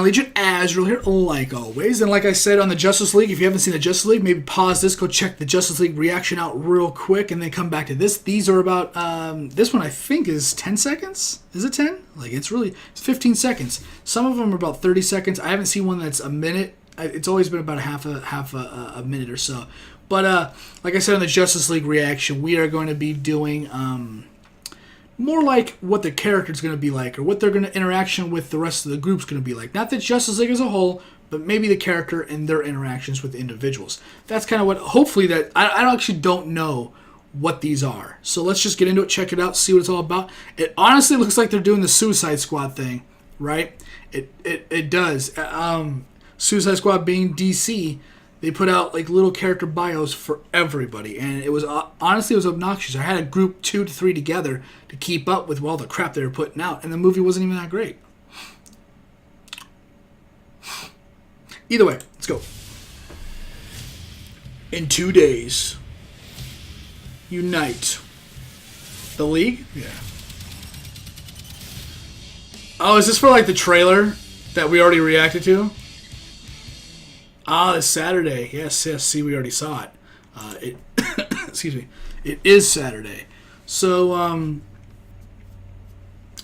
Legion Azrael here, like always. And like I said on the Justice League, if you haven't seen the Justice League, maybe pause this, go check the Justice League reaction out real quick, and then come back to this. These are about, this one I think is 10 seconds. Is it 10? Like, it's 15 seconds. Some of them are about 30 seconds. I haven't seen one that's a minute. It's always been about a half a minute or so. But like I said on the Justice League reaction, we are going to be doing more like what the character's going to be like, or what their interaction with the rest of the group's going to be like. Not the Justice League as a whole, but maybe the character and their interactions with individuals. That's kind of what, hopefully, that I actually don't know what these are. So let's just get into it, check it out, see what it's all about. It honestly looks like they're doing the Suicide Squad thing, right? It does. Suicide Squad being DC, they put out like little character bios for everybody, and it was honestly, it was obnoxious. I had a group 2 to 3 together to keep up with all the crap they were putting out, and the movie wasn't even that great. Either way, let's go. In 2 days, unite. The League? Yeah. Oh, is this for like the trailer that we already reacted to? Ah, it's Saturday. Yes. See, we already saw it. Excuse me. It is Saturday. So,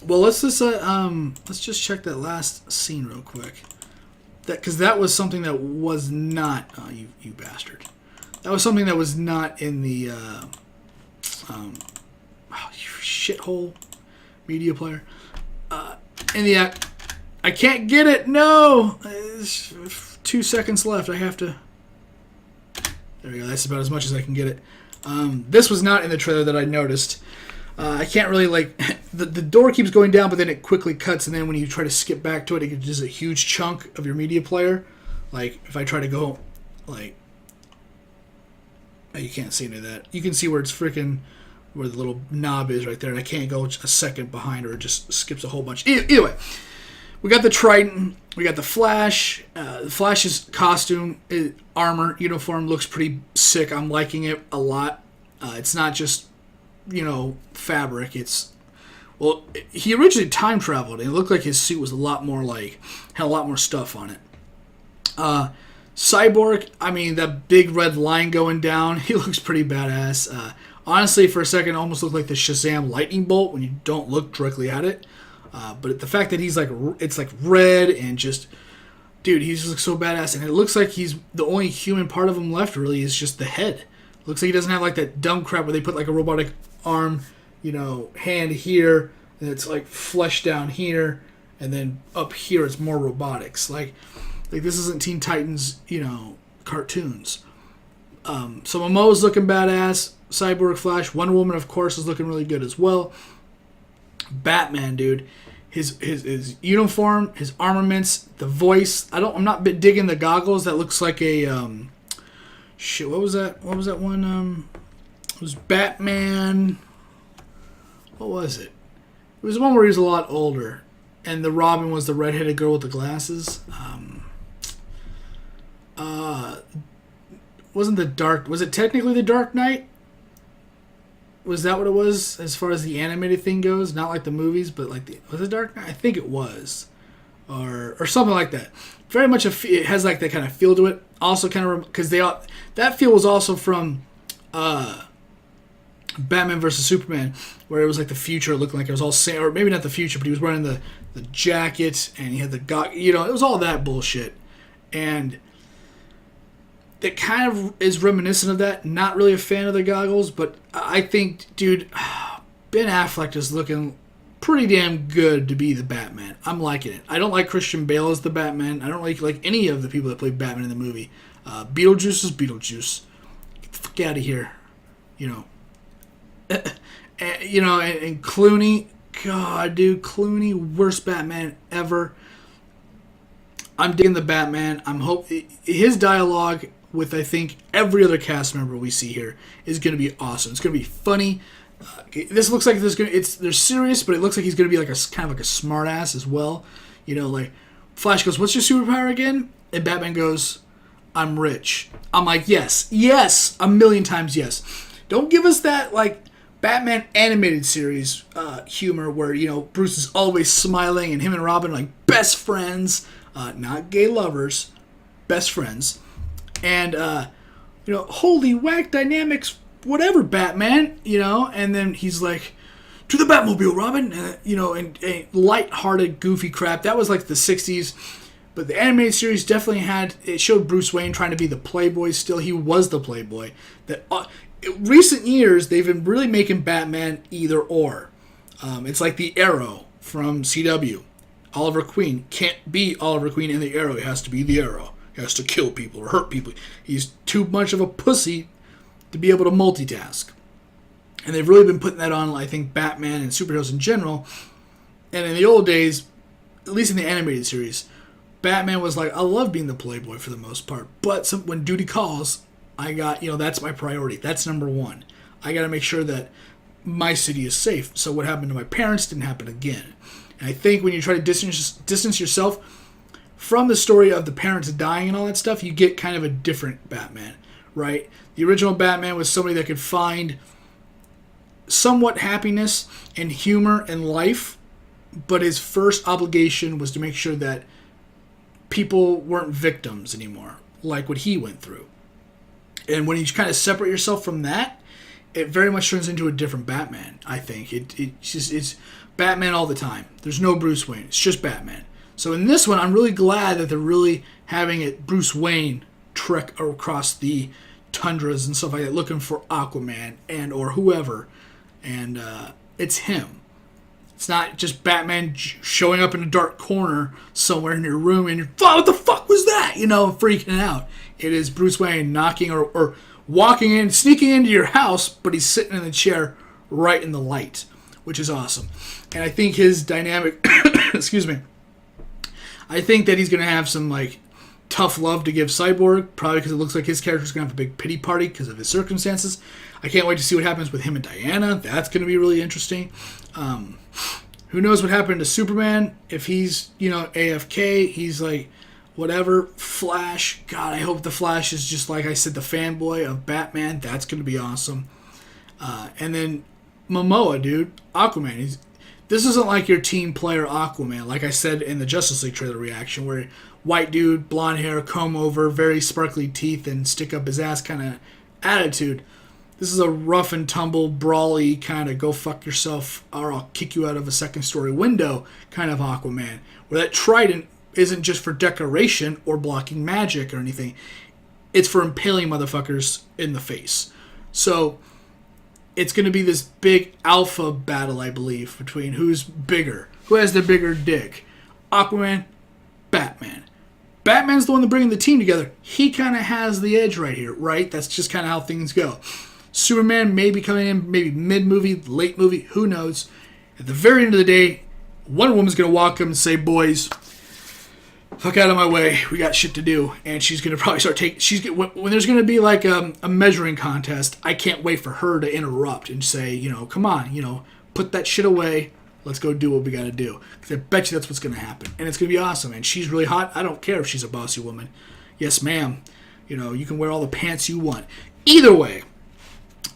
well, let's just check that last scene real quick. Because that was something that was not. Oh, you bastard. That was something that was not in the you shithole media player. In the act. I can't get it. No. 2 seconds left. I have to. There we go. That's about as much as I can get it. This was not in the trailer that I noticed. I can't really like the door keeps going down, but then it quickly cuts, and then when you try to skip back to it, it gives a huge chunk of your media player. Like if I try to go, like, oh, you can't see any of that. You can see where it's freaking where the little knob is right there, and I can't go a second behind, or it just skips a whole bunch. Either way. We got the Triton. We got the Flash. The Flash's costume, armor, uniform looks pretty sick. I'm liking it a lot. It's not just, fabric. It's, well, he originally time traveled, and it looked like his suit was a lot more had a lot more stuff on it. Cyborg, I mean, that big red line going down, he looks pretty badass. Honestly, for a second, it almost looked like the Shazam lightning bolt when you don't look directly at it. But the fact that he's like, it's like red and just, dude, he just looks so badass. And it looks like he's the only human part of him left really is just the head. Looks like he doesn't have like that dumb crap where they put like a robotic arm, hand here, and it's like flesh down here, and then up here it's more robotics. Like this isn't Teen Titans, cartoons. So Momoa's looking badass. Cyborg, Flash, Wonder Woman, of course, is looking really good as well. Batman, dude. His uniform, his armaments, the voice. I'm not digging the goggles. That looks like a shit. What was that? What was that one? It was Batman. What was it? It was the one where he was a lot older, and the Robin was the redheaded girl with the glasses. Wasn't the Dark? Was it technically the Dark Knight? Was that what it was as far as the animated thing goes? Not like the movies, but like was it Dark Knight? I think it was, or something like that. Very much it has like that kind of feel to it. Also, kind of because that feel was also from Batman vs Superman, where it was like the future, looking like it was all same, or maybe not the future, but he was wearing the jacket and he had the it was all that bullshit, and it kind of is reminiscent of that. Not really a fan of the goggles, but I think, dude, Ben Affleck is looking pretty damn good to be the Batman. I'm liking it. I don't like Christian Bale as the Batman. I don't like any of the people that played Batman in the movie. Beetlejuice is Beetlejuice. Get the fuck out of here. And Clooney, God, dude, Clooney, worst Batman ever. I'm digging the Batman. His dialogue with, I think, every other cast member we see here is going to be awesome. It's going to be funny. This looks like they're serious, but it looks like he's going to be like kind of like a smart ass as well. Like Flash goes, "What's your superpower again?" And Batman goes, "I'm rich." I'm like, yes, a million times yes. Don't give us that like Batman animated series humor where Bruce is always smiling and him and Robin are like best friends. not gay lovers, best friends. And, holy whack dynamics, whatever, Batman, and then he's like, to the Batmobile, Robin, and light-hearted, goofy crap. That was like the 60s. But the animated series definitely it showed Bruce Wayne trying to be the playboy still. He was the playboy. Recent years, they've been really making Batman either or. It's like the Arrow from CW. Oliver Queen can't be Oliver Queen in the Arrow. He has to be the Arrow. He has to kill people or hurt people. He's too much of a pussy to be able to multitask. And they've really been putting that on, I think, Batman and superheroes in general. And in the old days, at least in the animated series, Batman was like, I love being the playboy for the most part. But when duty calls, that's my priority. That's number one. I got to make sure that my city is safe. So what happened to my parents didn't happen again. And I think when you try to distance yourself from the story of the parents dying and all that stuff, you get kind of a different Batman, right? The original Batman was somebody that could find somewhat happiness and humor in life, but his first obligation was to make sure that people weren't victims anymore, like what he went through. And when you kind of separate yourself from that, it very much turns into a different Batman, I think. It's Batman all the time. There's no Bruce Wayne. It's just Batman. So in this one, I'm really glad that they're really having it Bruce Wayne trek across the tundras and stuff like that, looking for Aquaman and or whoever. And it's him. It's not just Batman showing up in a dark corner somewhere in your room and you're, what the fuck was that? Freaking out. It is Bruce Wayne knocking or walking in, sneaking into your house, but he's sitting in the chair right in the light, which is awesome. And I think his dynamic, excuse me, I think that he's going to have some, tough love to give Cyborg, probably because it looks like his character's going to have a big pity party because of his circumstances. I can't wait to see what happens with him and Diana. That's going to be really interesting. Who knows what happened to Superman? If he's, AFK, he's whatever. Flash, God, I hope the Flash is just, like I said, the fanboy of Batman. That's going to be awesome. And then Momoa, dude, Aquaman. This isn't like your team player Aquaman, like I said in the Justice League trailer reaction, where white dude, blonde hair, comb over, very sparkly teeth, and stick up his ass kind of attitude. This is a rough and tumble, brawly kind of go fuck yourself or I'll kick you out of a second story window kind of Aquaman, where that trident isn't just for decoration or blocking magic or anything. It's for impaling motherfuckers in the face. So it's going to be this big alpha battle, I believe, between who's bigger, who has the bigger dick. Aquaman, Batman. Batman's the one that's bringing the team together. He kind of has the edge right here, right? That's just kind of how things go. Superman may be coming in, maybe mid-movie, late movie, who knows. At the very end of the day, Wonder Woman's going to walk up and say, boys, fuck out of my way, we got shit to do. And she's going to probably start taking, when there's going to be a measuring contest, I can't wait for her to interrupt and say, come on, put that shit away. Let's go do what we got to do. Because I bet you that's what's going to happen. And it's going to be awesome. And she's really hot. I don't care if she's a bossy woman. Yes, ma'am. You can wear all the pants you want. Either way,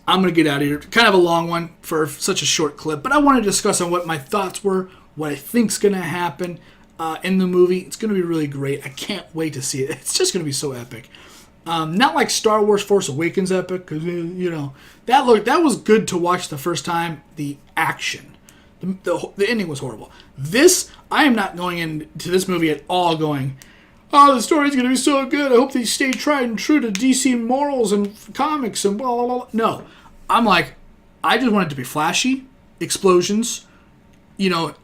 I'm going to get out of here. Kind of a long one for such a short clip. But I want to discuss on what my thoughts were, what I think's going to happen in the movie. It's going to be really great. I can't wait to see it. It's just going to be so epic. Not like Star Wars Force Awakens epic. Because, that was good to watch the first time. The action. The ending was horrible. I am not going into this movie at all going, oh, the story's going to be so good. I hope they stay tried and true to DC morals and comics and blah, blah, blah. No. I'm like, I just want it to be flashy, explosions,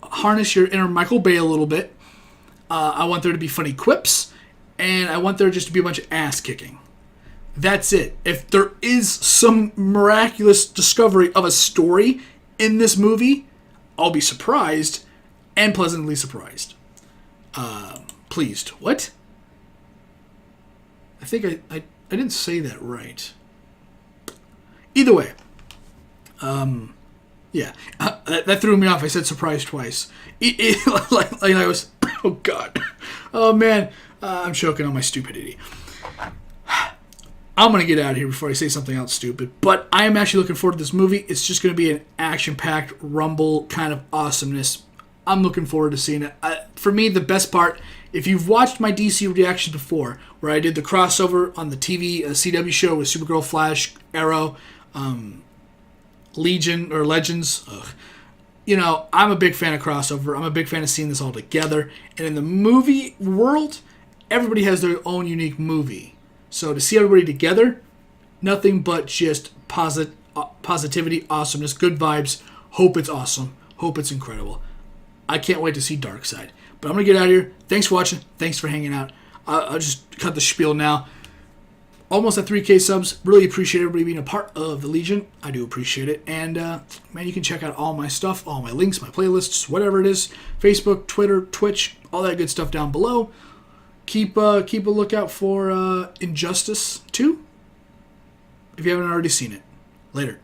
harness your inner Michael Bay a little bit. I want there to be funny quips, and I want there just to be a bunch of ass kicking. That's it. If there is some miraculous discovery of a story in this movie, I'll be surprised and pleasantly surprised. Pleased. What? I think I didn't say that right. Either way. Yeah. That threw me off. I said surprised twice. Like I was... Oh, God. Oh, man. I'm choking on my stupidity. I'm going to get out of here before I say something else stupid. But I am actually looking forward to this movie. It's just going to be an action-packed, rumble kind of awesomeness. I'm looking forward to seeing it. For me, the best part If you've watched my DC reactions before, where I did the crossover on the TV CW show with Supergirl, Flash, Arrow, Legion or Legends, you know, I'm a big fan of crossover. I'm a big fan of seeing this all together. And in the movie world, everybody has their own unique movie. So to see everybody together, nothing but just positivity, awesomeness, good vibes. Hope it's awesome. Hope it's incredible. I can't wait to see Darkseid. But I'm going to get out of here. Thanks for watching. Thanks for hanging out. I'll just cut the spiel now. Almost at 3K subs. Really appreciate everybody being a part of the Legion. I do appreciate it. And, man, you can check out all my stuff, all my links, my playlists, whatever it is. Facebook, Twitter, Twitch, all that good stuff down below. Keep a lookout for Injustice 2 if you haven't already seen it. Later.